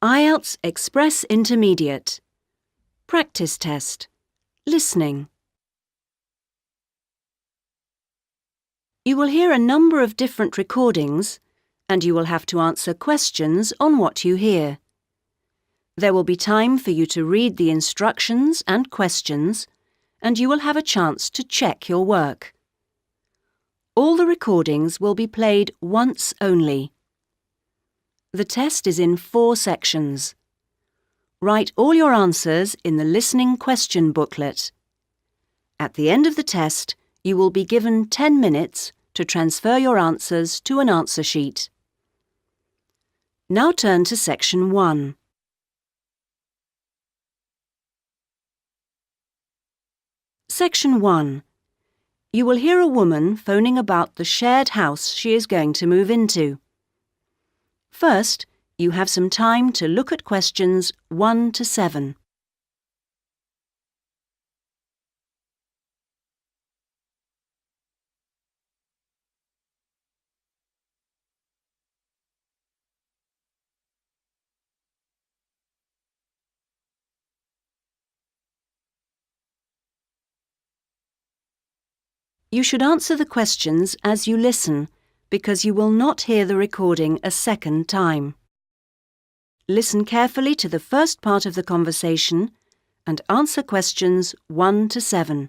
IELTS Express Intermediate. Practice test. Listening. You will hear a number of different recordings, and you will have to answer questions on what you hear. There will be time for you to read the instructions and questions, and you will have a chance to check your work. All the recordings will be played once only. The test is in 4 sections. Write all your answers in the listening question booklet. At the end of the test, you will be given 10 minutes to transfer your answers to an answer sheet. Now turn to Section 1. Section 1. You will hear a woman phoning about the shared house she is going to move into. First, you have some time to look at questions 1 to 7. You should answer the questions as you listen, because you will not hear the recording a second time. Listen carefully to the first part of the conversation and answer questions 1 to 7.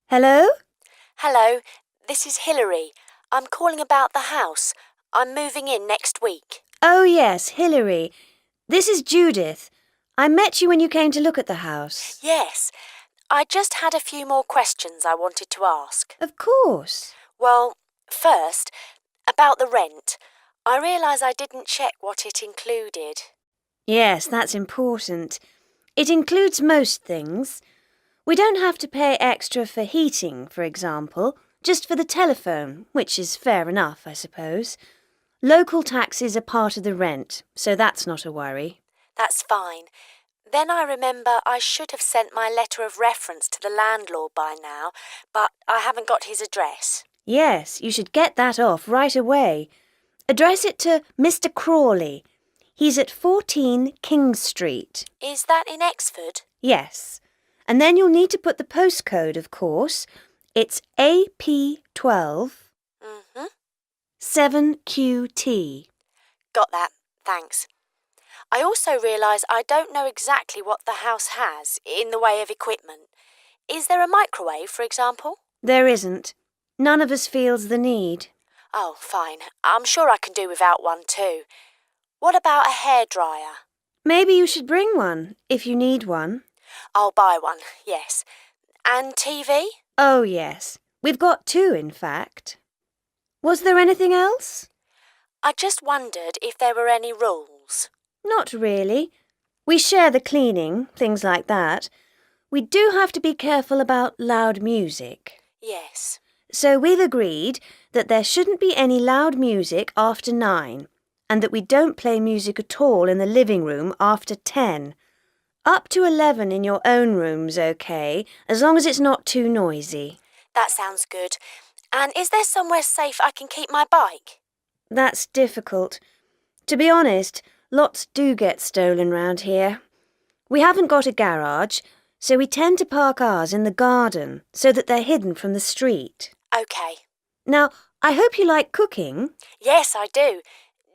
Hello? Hello, this is Hilary. I'm calling about the house. I'm moving in next week. Oh yes, Hilary. This is Judith. I met you when you came to look at the house. Yes, I just had a few more questions I wanted to ask. Of course. Well, first, about the rent. I realise I didn't check what it included. Yes, that's important. It includes most things. We don't have to pay extra for heating, for example, just for the telephone, which is fair enough, I suppose. Local taxes are part of the rent, so that's not a worry. That's fine. Then I remember I should have sent my letter of reference to the landlord by now, but I haven't got his address. Yes, you should get that off right away. Address it to Mr. Crawley. He's at 14 King Street. Is that in Exford? Yes. And then you'll need to put the postcode, of course. It's AP12 7QT. Got that, thanks. I also realise I don't know exactly what the house has in the way of equipment. Is there a microwave, for example? There isn't. None of us feels the need. Oh, fine. I'm sure I can do without one too. What about a hairdryer? Maybe you should bring one, if you need one. I'll buy one, yes. And TV? Oh, yes. We've got 2, in fact. Was there anything else? I just wondered if there were any rules. Not really. We share the cleaning, things like that. We do have to be careful about loud music. Yes. So we've agreed that there shouldn't be any loud music after 9, and that we don't play music at all in the living room after 10. Up to 11 in your own room's okay, as long as it's not too noisy. That sounds good. And is there somewhere safe I can keep my bike? That's difficult. To be honest, lots do get stolen round here. We haven't got a garage, so we tend to park ours in the garden so that they're hidden from the street. OK. Now, I hope you like cooking. Yes, I do.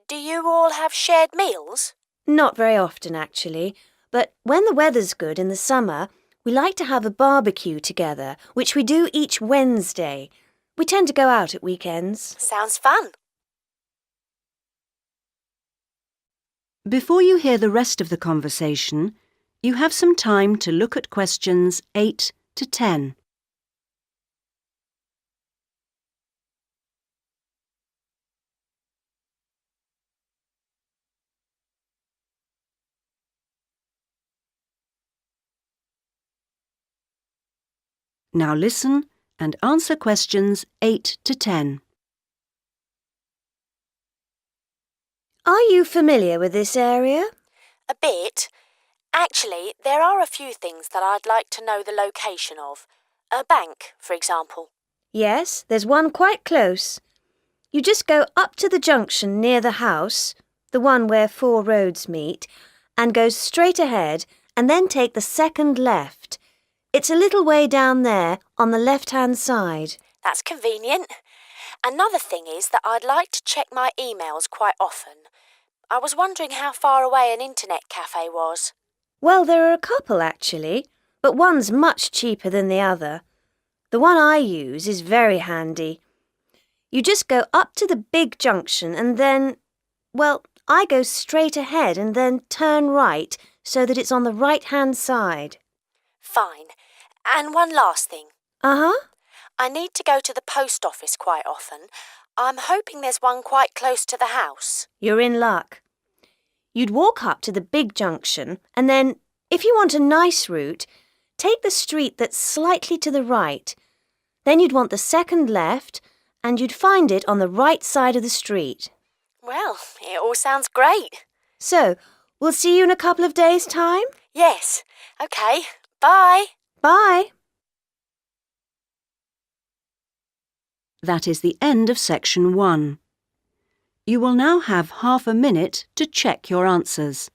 Do you all have shared meals? Not very often, actually. But when the weather's good in the summer, we like to have a barbecue together, which we do each Wednesday. We tend to go out at weekends. Sounds fun. Before you hear the rest of the conversation, you have some time to look at questions 8 to 10. Now listen and answer questions 8 to 10. Are you familiar with this area? A bit. Actually, there are a few things that I'd like to know the location of. A bank, for example. Yes, there's one quite close. You just go up to the junction near the house, the one where 4 roads meet, and go straight ahead and then take the second left. It's a little way down there on the left-hand side. That's convenient. Another thing is that I'd like to check my emails quite often. I was wondering how far away an internet cafe was. Well, there are a couple actually, but one's much cheaper than the other. The one I use is very handy. You just go up to the big junction and then, well, I go straight ahead and then turn right so that it's on the right-hand side. Fine. And one last thing. Uh-huh. I need to go to the post office quite often. I'm hoping there's one quite close to the house. You're in luck. You'd walk up to the big junction and then, if you want a nice route, take the street that's slightly to the right. Then you'd want the second left and you'd find it on the right side of the street. Well, it all sounds great. So, we'll see you in a couple of days' time? Yes. OK. Bye. Bye. That is the end of section 1. You will now have half a minute to check your answers.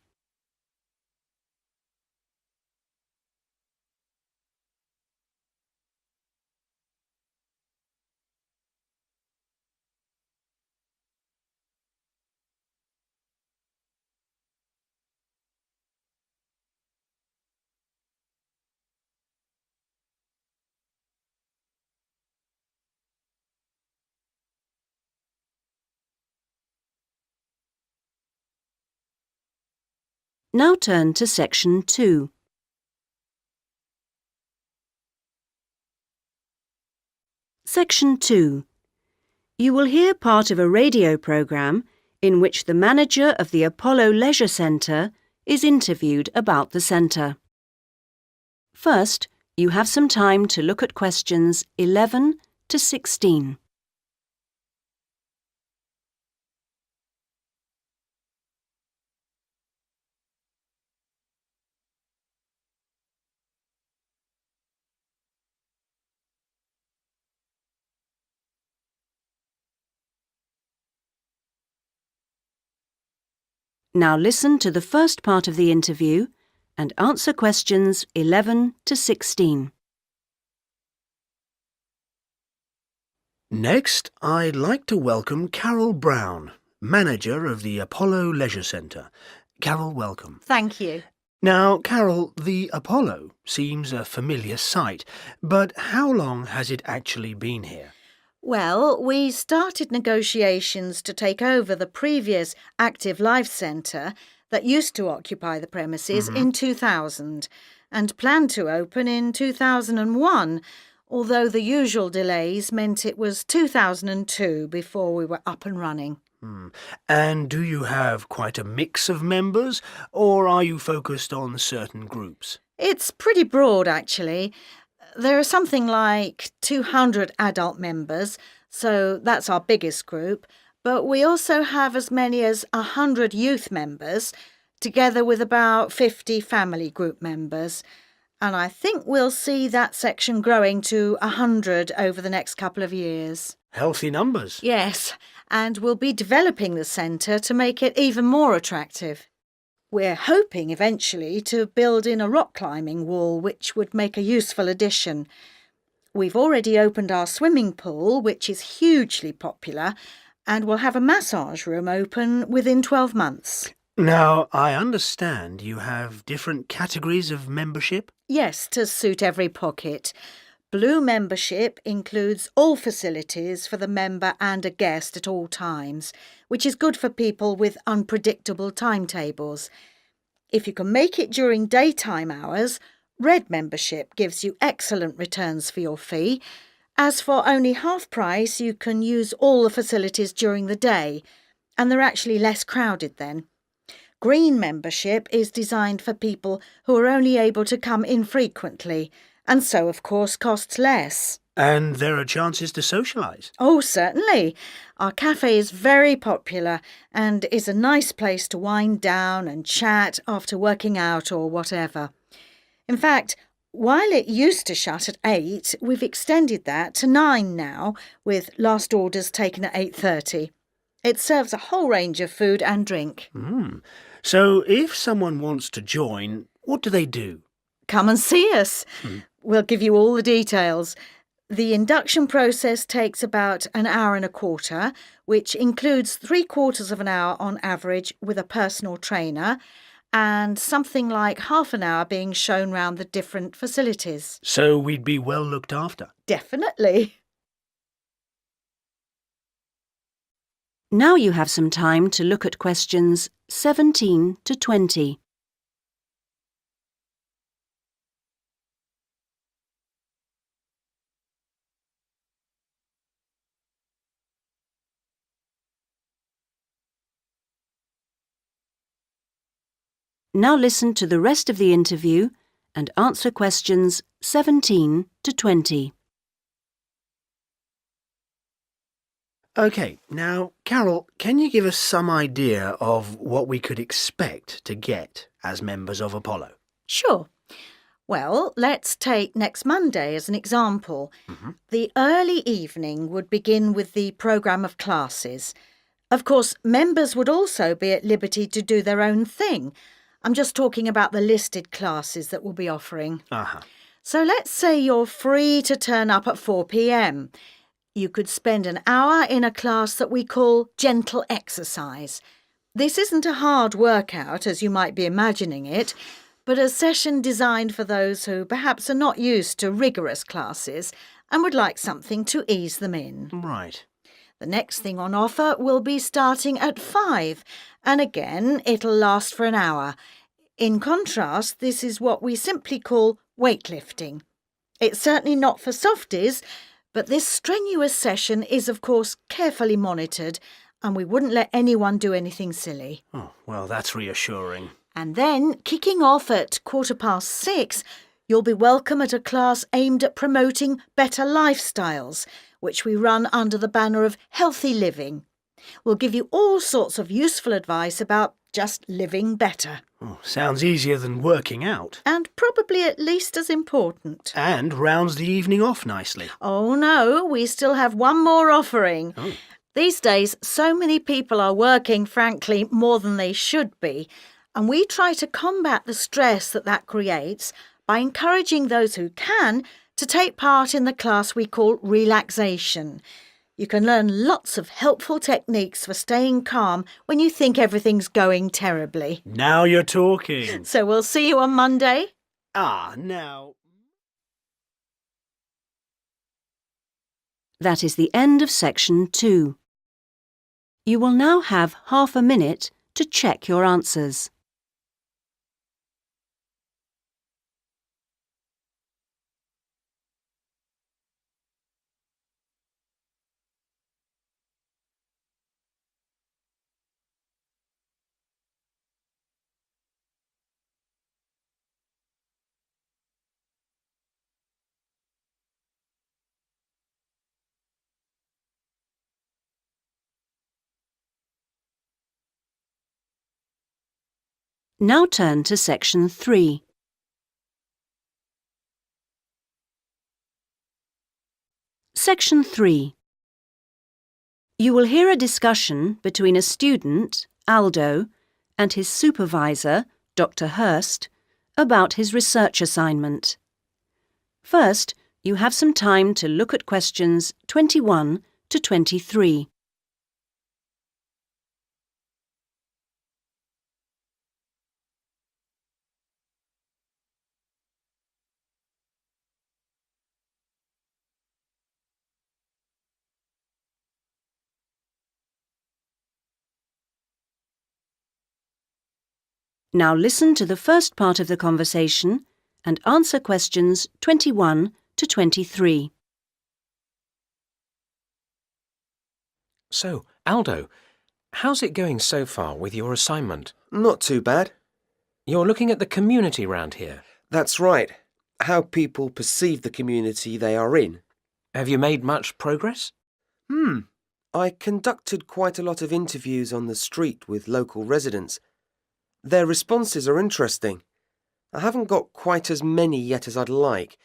Now turn to section 2. Section 2. You will hear part of a radio programme in which the manager of the Apollo Leisure Centre is interviewed about the centre. First, you have some time to look at questions 11 to 16. Now listen to the first part of the interview and answer questions 11 to 16. Next, I'd like to welcome Carol Brown, manager of the Apollo Leisure Centre. Carol, welcome. Thank you. Now, Carol, the Apollo seems a familiar sight, but how long has it actually been here? Well, we started negotiations to take over the previous Active Life Centre that used to occupy the premises in 2000 and planned to open in 2001, although the usual delays meant it was 2002 before we were up and running. And do you have quite a mix of members, or are you focused on certain groups? It's pretty broad, actually. There are something like 200 adult members, so that's our biggest group, but we also have as many as 100 youth members, together with about 50 family group members. And I think we'll see that section growing to 100 over the next couple of years. Healthy numbers. Yes, and we'll be developing the centre to make it even more attractive. We're hoping eventually to build in a rock climbing wall, which would make a useful addition. We've already opened our swimming pool, which is hugely popular, and we'll have a massage room open within 12 months. Now, I understand you have different categories of membership? Yes, to suit every pocket. Blue membership includes all facilities for the member and a guest at all times, which is good for people with unpredictable timetables. If you can make it during daytime hours, red membership gives you excellent returns for your fee. As for only half price, you can use all the facilities during the day, and they're actually less crowded then. Green membership is designed for people who are only able to come infrequently, and so, of course, costs less. And there are chances to socialise? Oh, certainly. Our cafe is very popular and is a nice place to wind down and chat after working out or whatever. In fact, While it used to shut at 8, we've extended that to 9 now, with last orders taken at 8:30. It serves a whole range of food and drink. So if someone wants to join, what do they do? Come and see us. We'll give you all the details. The induction process takes about an hour and a quarter, which includes 3/4 of an hour on average with a personal trainer, and something like half an hour being shown round the different facilities. So we'd be well looked after. Definitely. Now you have some time to look at questions 17 to 20. Now listen to the rest of the interview and answer questions 17 to 20. OK, now, Carol, can you give us some idea of what we could expect to get as members of Apollo? Sure. Well, let's take next Monday as an example. The early evening would begin with the programme of classes. Of course, members would also be at liberty to do their own thing. I'm just talking about the listed classes that we'll be offering. So let's say you're free to turn up at 4 p.m. You could spend an hour in a class that we call gentle exercise. This isn't a hard workout, as you might be imagining it, but a session designed for those who perhaps are not used to rigorous classes and would like something to ease them in. Right. The next thing on offer will be starting at 5, and again, it'll last for an hour. In contrast, this is what we simply call weightlifting. It's certainly not for softies, but this strenuous session is, of course, carefully monitored, and we wouldn't let anyone do anything silly. Oh, well, that's reassuring. And then, kicking off at 6:15, you'll be welcome at a class aimed at promoting better lifestyles, which we run under the banner of healthy living. We'll give you all sorts of useful advice about just living better. Oh, sounds easier than working out. And probably at least as important. And rounds the evening off nicely. Oh no, we still have one more offering. These days, so many people are working, frankly, more than they should be. And we try to combat the stress that creates by encouraging those who can to take part in the class we call relaxation. You can learn lots of helpful techniques for staying calm when you think everything's going terribly. Now you're talking. So we'll see you on Monday. Now. That is the end of section 2. You will now have half a minute to check your answers. Now turn to section 3. Section 3. You will hear a discussion between a student, Aldo, and his supervisor, Dr. Hurst, about his research assignment. First, you have some time to look at questions 21 to 23. Now listen to the first part of the conversation and answer questions 21 to 23. So, Aldo, how's it going so far with your assignment? Not too bad. You're looking at the community round here. That's right. How people perceive the community they are in. Have you made much progress? I conducted quite a lot of interviews on the street with local residents. Their responses are interesting. I haven't got quite as many yet as I'd like.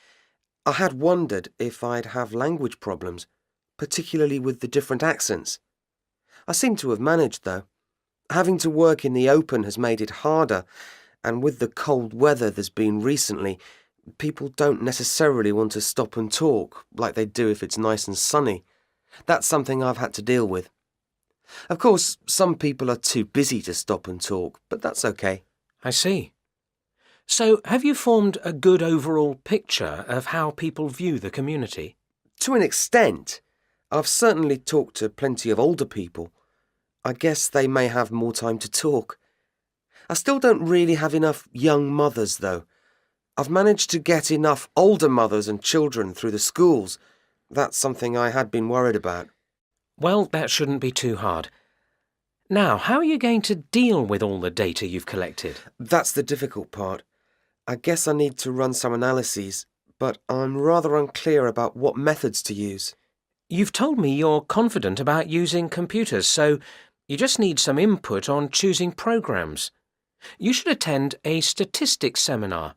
I had wondered if I'd have language problems, particularly with the different accents. I seem to have managed, though. Having to work in the open has made it harder, and with the cold weather there's been recently, people don't necessarily want to stop and talk like they do if it's nice and sunny. That's something I've had to deal with. Of course, some people are too busy to stop and talk, but that's okay. I see. So, have you formed a good overall picture of how people view the community? To an extent. I've certainly talked to plenty of older people. I guess they may have more time to talk. I still don't really have enough young mothers, though. I've managed to get enough older mothers and children through the schools. That's something I had been worried about. Well, that shouldn't be too hard. Now, how are you going to deal with all the data you've collected? That's the difficult part. I guess I need to run some analyses, but I'm rather unclear about what methods to use. You've told me you're confident about using computers, so you just need some input on choosing programs. You should attend a statistics seminar.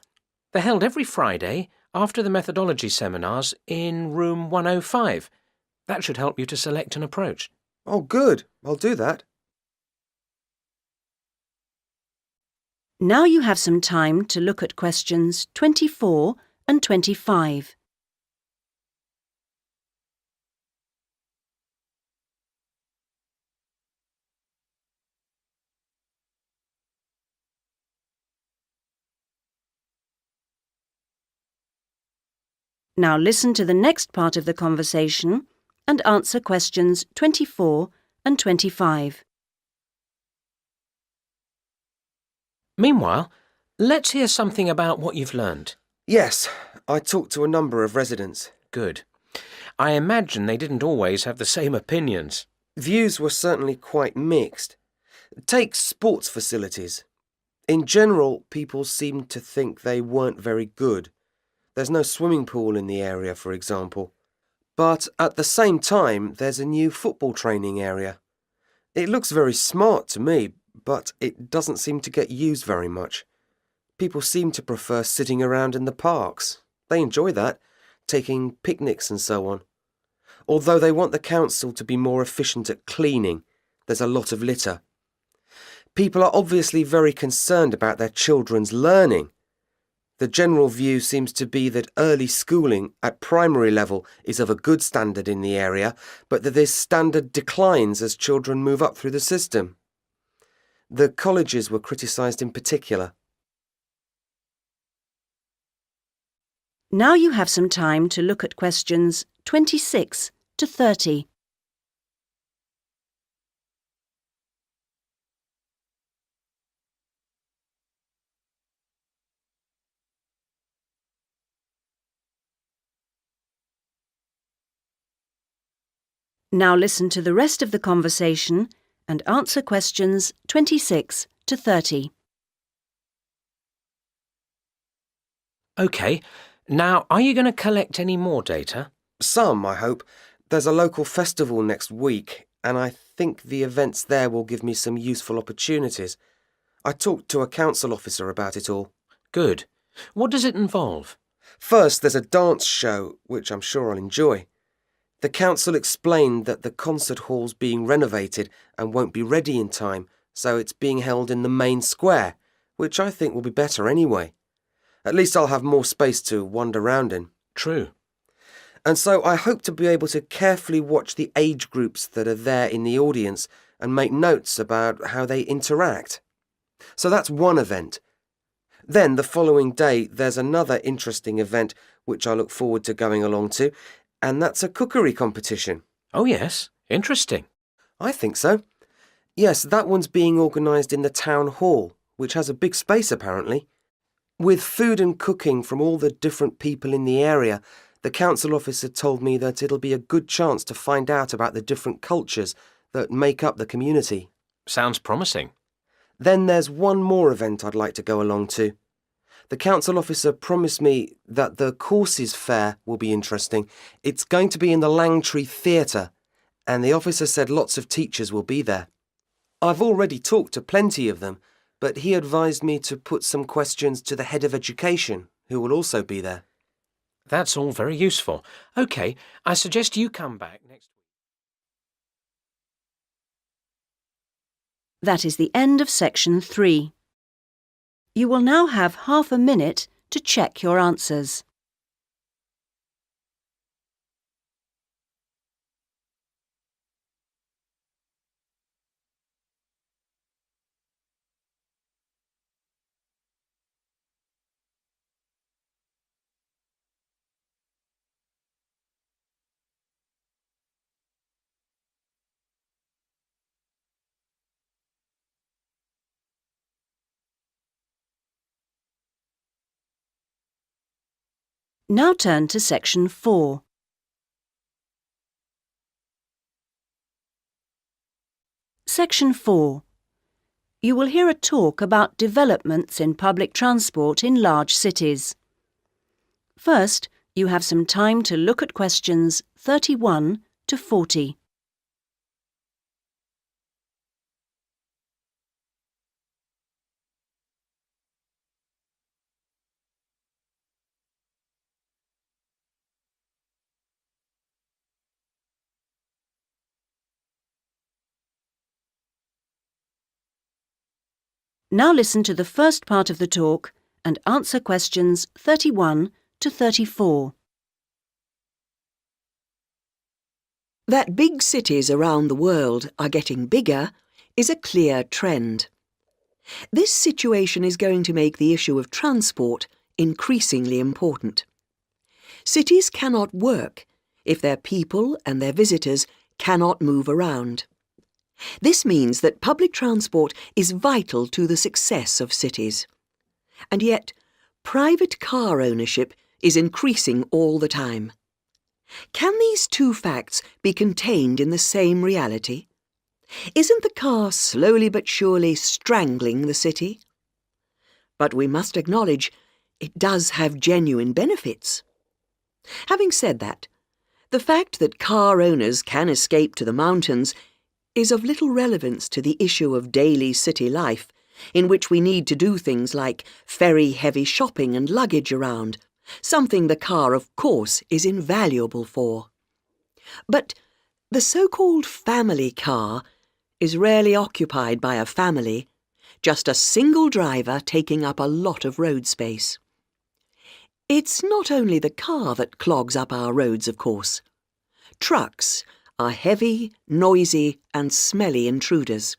They're held every Friday after the methodology seminars in room 105. That should help you to select an approach. Oh, good. I'll do that. Now you have some time to look at questions 24 and 25. Now listen to the next part of the conversation and answer questions 24 and 25. Meanwhile, let's hear something about what you've learned. Yes, I talked to a number of residents. Good. I imagine they didn't always have the same opinions. Views were certainly quite mixed. Take sports facilities. In general, people seemed to think they weren't very good. There's no swimming pool in the area, for example. But at the same time, there's a new football training area. It looks very smart to me, but it doesn't seem to get used very much. People seem to prefer sitting around in the parks. They enjoy that, taking picnics and so on. Although they want the council to be more efficient at cleaning, there's a lot of litter. People are obviously very concerned about their children's learning. The general view seems to be that early schooling at primary level is of a good standard in the area, but that this standard declines as children move up through the system. The colleges were criticised in particular. Now you have some time to look at questions 26 to 30. Now listen to the rest of the conversation and answer questions 26 to 30. OK, now are you going to collect any more data? Some, I hope. There's a local festival next week, and I think the events there will give me some useful opportunities. I talked to a council officer about it all. Good. What does it involve? First, there's a dance show, which I'm sure I'll enjoy. The council explained that the concert hall's being renovated and won't be ready in time, so it's being held in the main square, which I think will be better anyway. At least I'll have more space to wander around in. True. And so I hope to be able to carefully watch the age groups that are there in the audience and make notes about how they interact. So that's one event. Then the following day there's another interesting event which I look forward to going along to, and that's a cookery competition. Oh yes, interesting. I think so. Yes, that one's being organised in the town hall, which has a big space apparently. With food and cooking from all the different people in the area, the council officer told me that it'll be a good chance to find out about the different cultures that make up the community. Sounds promising. Then there's one more event I'd like to go along to. The council officer promised me that the courses fair will be interesting. It's going to be in the Langtree Theatre, and the officer said lots of teachers will be there. I've already talked to plenty of them, but he advised me to put some questions to the head of education, who will also be there. That's all very useful. OK, I suggest you come back next week. That is the end of section 3. You will now have half a minute to check your answers. Now turn to section 4. Section 4. You will hear a talk about developments in public transport in large cities. First, you have some time to look at questions 31 to 40. Now listen to the first part of the talk and answer questions 31 to 34. That big cities around the world are getting bigger is a clear trend. This situation is going to make the issue of transport increasingly important. Cities cannot work if their people and their visitors cannot move around. This means that public transport is vital to the success of cities. And yet, private car ownership is increasing all the time. Can these two facts be contained in the same reality? Isn't the car slowly but surely strangling the city? But we must acknowledge it does have genuine benefits. Having said that, the fact that car owners can escape to the mountains is of little relevance to the issue of daily city life, in which we need to do things like ferry heavy shopping and luggage around, something the car, of course, is invaluable for. But the so-called family car is rarely occupied by a family, just a single driver taking up a lot of road space. It's not only the car that clogs up our roads, of course. Trucks are heavy, noisy and smelly intruders.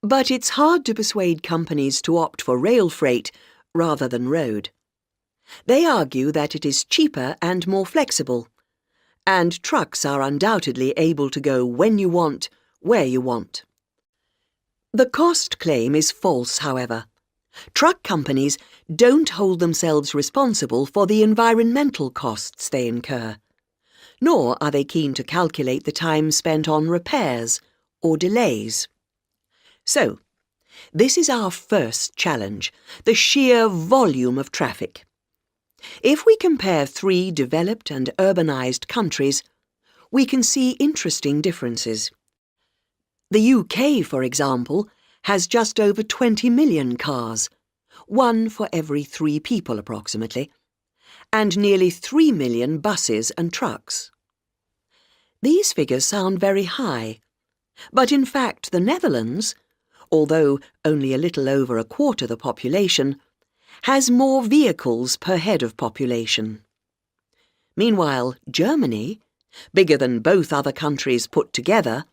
But it's hard to persuade companies to opt for rail freight rather than road. They argue that it is cheaper and more flexible, and trucks are undoubtedly able to go when you want, where you want. The cost claim is false, however. Truck companies don't hold themselves responsible for the environmental costs they incur, nor are they keen to calculate the time spent on repairs or delays. So, this is our first challenge, the sheer volume of traffic. If we compare 3 developed and urbanised countries, we can see interesting differences. The UK, for example, has just over 20 million cars, 1 for every 3 people approximately, and nearly 3 million buses and trucks. These figures sound very high, but in fact the Netherlands, although only a little over a quarter the population, has more vehicles per head of population. Meanwhile, Germany, bigger than both other countries put together,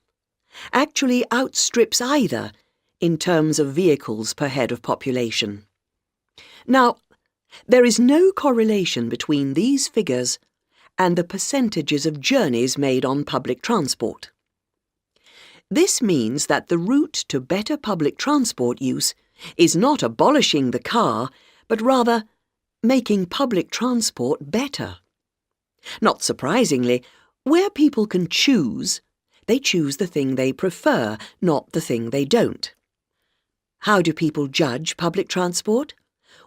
actually outstrips either in terms of vehicles per head of population. Now, there is no correlation between these figures and the percentages of journeys made on public transport. This means that the route to better public transport use is not abolishing the car, but rather making public transport better. Not surprisingly, where people can choose, they choose the thing they prefer, not the thing they don't. How do people judge public transport?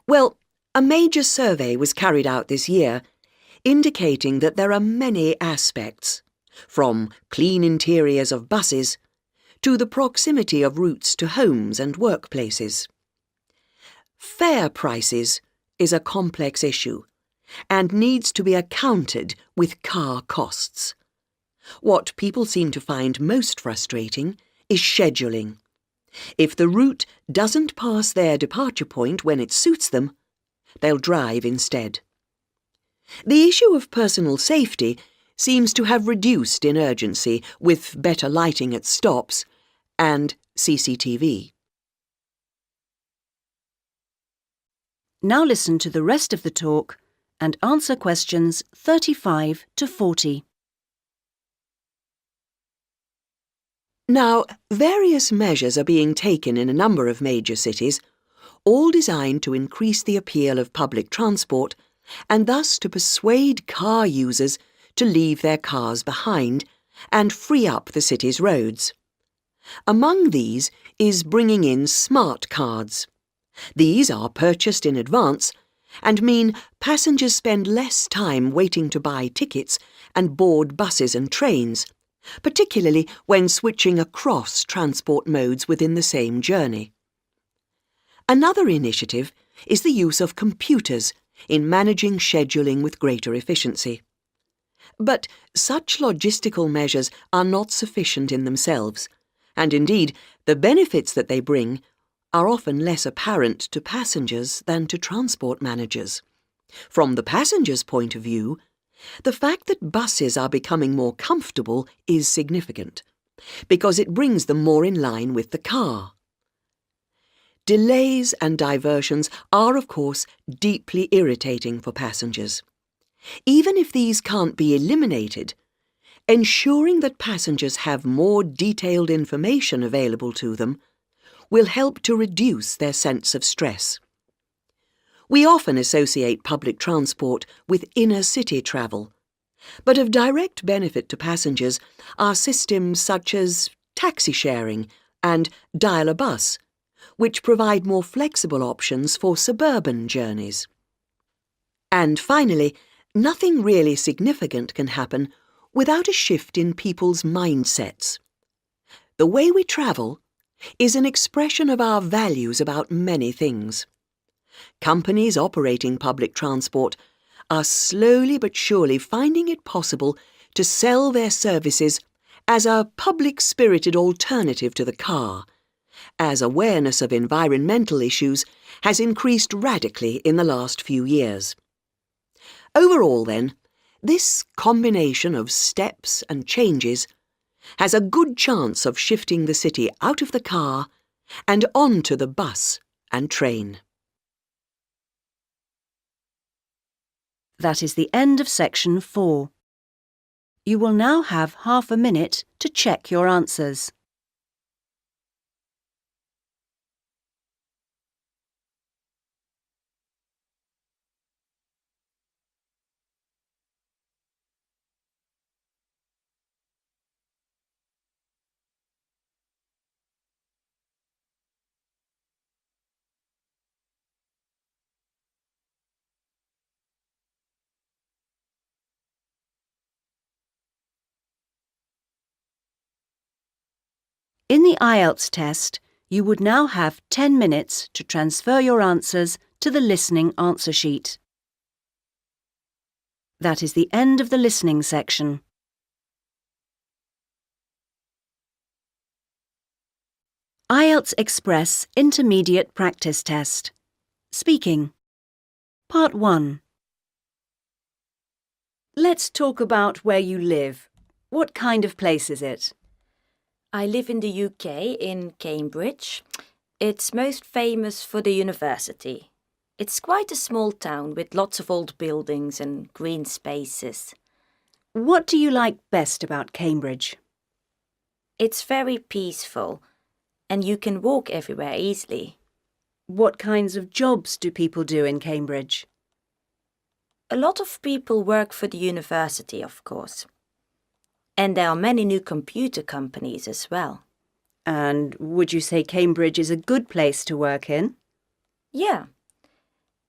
Well, a major survey was carried out this year, indicating that there are many aspects, from clean interiors of buses to the proximity of routes to homes and workplaces. Fare prices is a complex issue and needs to be accounted with car costs. What people seem to find most frustrating is scheduling. If the route doesn't pass their departure point when it suits them, they'll drive instead. The issue of personal safety seems to have reduced in urgency with better lighting at stops and CCTV. Now listen to the rest of the talk and answer questions 35 to 40. Now, various measures are being taken in a number of major cities, all designed to increase the appeal of public transport and thus to persuade car users to leave their cars behind and free up the city's roads. Among these is bringing in smart cards. These are purchased in advance and mean passengers spend less time waiting to buy tickets and board buses and trains, particularly when switching across transport modes within the same journey. Another initiative is the use of computers in managing scheduling with greater efficiency. But such logistical measures are not sufficient in themselves, and indeed the benefits that they bring are often less apparent to passengers than to transport managers. From the passenger's point of view, the fact that buses are becoming more comfortable is significant, because it brings them more in line with the car. Delays and diversions are, of course, deeply irritating for passengers. Even if these can't be eliminated, ensuring that passengers have more detailed information available to them will help to reduce their sense of stress. We often associate public transport with inner-city travel, but of direct benefit to passengers are systems such as taxi sharing and dial-a-bus, which provide more flexible options for suburban journeys. And finally, nothing really significant can happen without a shift in people's mindsets. The way we travel is an expression of our values about many things. Companies operating public transport are slowly but surely finding it possible to sell their services as a public-spirited alternative to the car, as awareness of environmental issues has increased radically in the last few years. Overall, then, this combination of steps and changes has a good chance of shifting the city out of the car and onto the bus and train. That is the end of section 4. You will now have half a minute to check your answers. In the IELTS test, you would now have 10 minutes to transfer your answers to the listening answer sheet. That is the end of the listening section. IELTS Express Intermediate Practice Test. Speaking. Part 1. Let's talk about where you live. What kind of place is it? I live in the UK, in Cambridge. It's most famous for the university. It's quite a small town with lots of old buildings and green spaces. What do you like best about Cambridge? It's very peaceful, and you can walk everywhere easily. What kinds of jobs do people do in Cambridge? A lot of people work for the university, of course. And there are many new computer companies as well. And would you say Cambridge is a good place to work in? Yeah,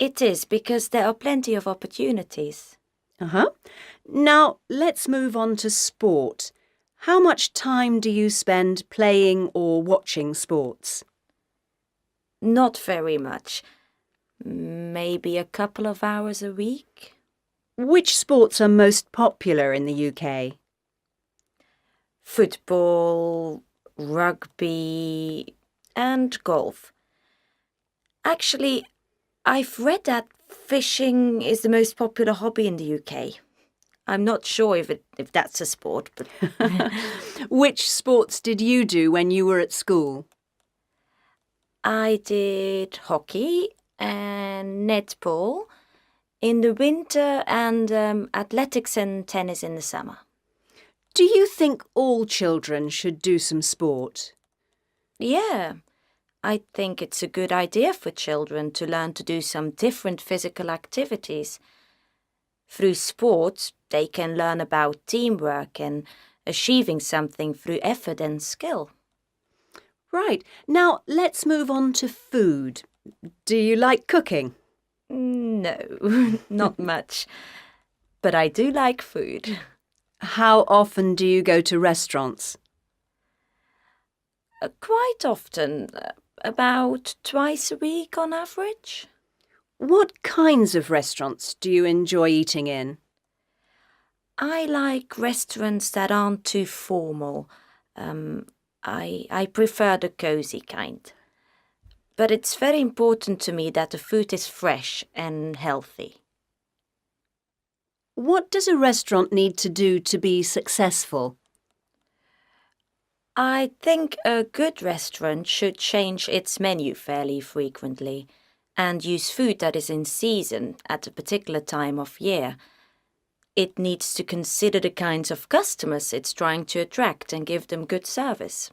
it is because there are plenty of opportunities. Now, let's move on to sport. How much time do you spend playing or watching sports? Not very much. Maybe a couple of hours a week. Which sports are most popular in the UK? Football, rugby, and golf. Actually, I've read that fishing is the most popular hobby in the UK. I'm not sure if that's a sport, but Which sports did you do when you were at school? I did hockey and netball in the winter and athletics and tennis in the summer. Do you think all children should do some sport? Yeah, I think it's a good idea for children to learn to do some different physical activities. Through sports, they can learn about teamwork and achieving something through effort and skill. Right, now let's move on to food. Do you like cooking? No, not much. But I do like food. How often do you go to restaurants? Quite often, about twice a week on average. What kinds of restaurants do you enjoy eating in? I like restaurants that aren't too formal. I prefer the cozy kind. But it's very important to me that the food is fresh and healthy. What does a restaurant need to do to be successful? I think a good restaurant should change its menu fairly frequently and use food that is in season at a particular time of year. It needs to consider the kinds of customers it's trying to attract and give them good service.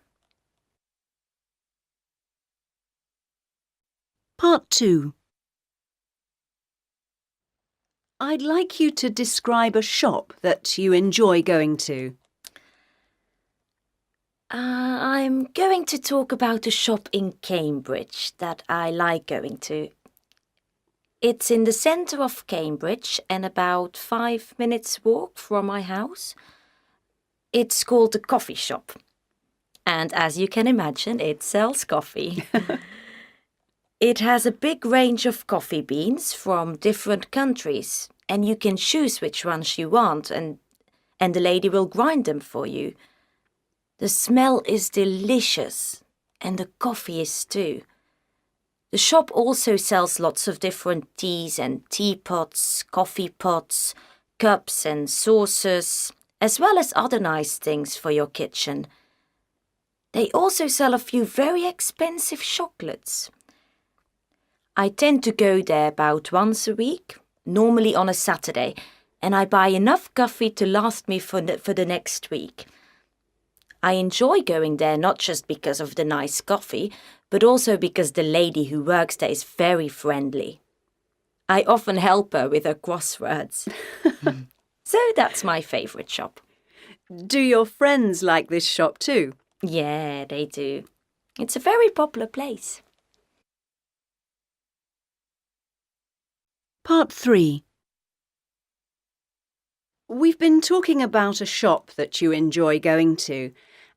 Part 2. I'd like you to describe a shop that you enjoy going to. I'm going to talk about a shop in Cambridge that I like going to. It's in the centre of Cambridge and about 5 minutes' walk from my house. It's called the Coffee Shop. And as you can imagine, it sells coffee. It has a big range of coffee beans from different countries, and you can choose which ones you want, and the lady will grind them for you. The smell is delicious, and the coffee is too. The shop also sells lots of different teas and teapots, coffee pots, cups and saucers, as well as other nice things for your kitchen. They also sell a few very expensive chocolates. I tend to go there about once a week, normally on a Saturday, and I buy enough coffee to last me for the next week. I enjoy going there not just because of the nice coffee, but also because the lady who works there is very friendly. I often help her with her crosswords. So that's my favourite shop. Do your friends like this shop too? Yeah, they do. It's a very popular place. Part 3. We've been talking about a shop that you enjoy going to,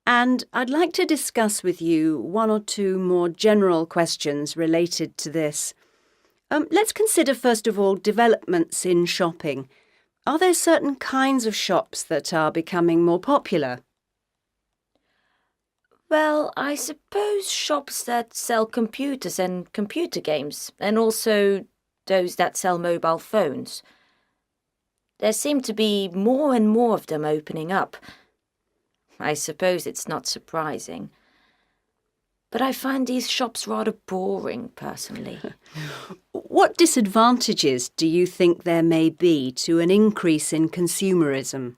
and I'd like to discuss with you one or two more general questions related to this. Let's consider first of all developments in shopping. Are there certain kinds of shops that are becoming more popular? Well, I suppose shops that sell computers and computer games, and also those that sell mobile phones. There seem to be more and more of them opening up. I suppose it's not surprising. But I find these shops rather boring, personally. What disadvantages do you think there may be to an increase in consumerism?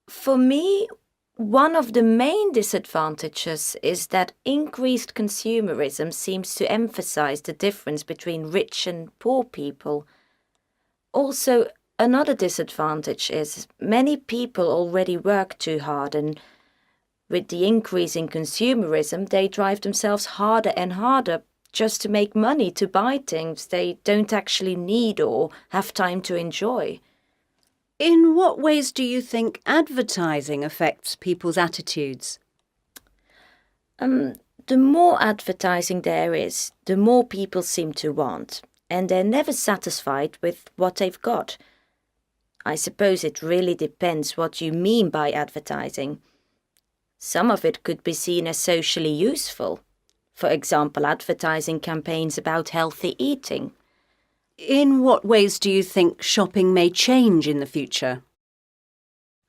For me, one of the main disadvantages is that increased consumerism seems to emphasize the difference between rich and poor people. Also, another disadvantage is many people already work too hard, and with the increase in consumerism, they drive themselves harder and harder just to make money to buy things they don't actually need or have time to enjoy. In what ways do you think advertising affects people's attitudes? The more advertising there is, the more people seem to want, and they're never satisfied with what they've got. I suppose it really depends what you mean by advertising. Some of it could be seen as socially useful. For example, advertising campaigns about healthy eating. In what ways do you think shopping may change in the future?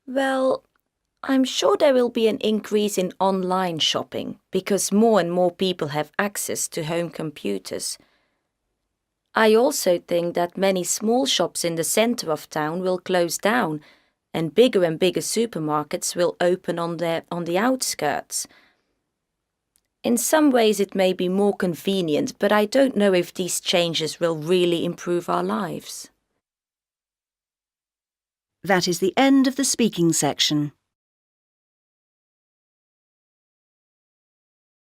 Well, I'm sure there will be an increase in online shopping because more and more people have access to home computers. I also think that many small shops in the centre of town will close down and bigger supermarkets will open on the outskirts. In some ways it may be more convenient, but I don't know if these changes will really improve our lives. That is the end of the speaking section.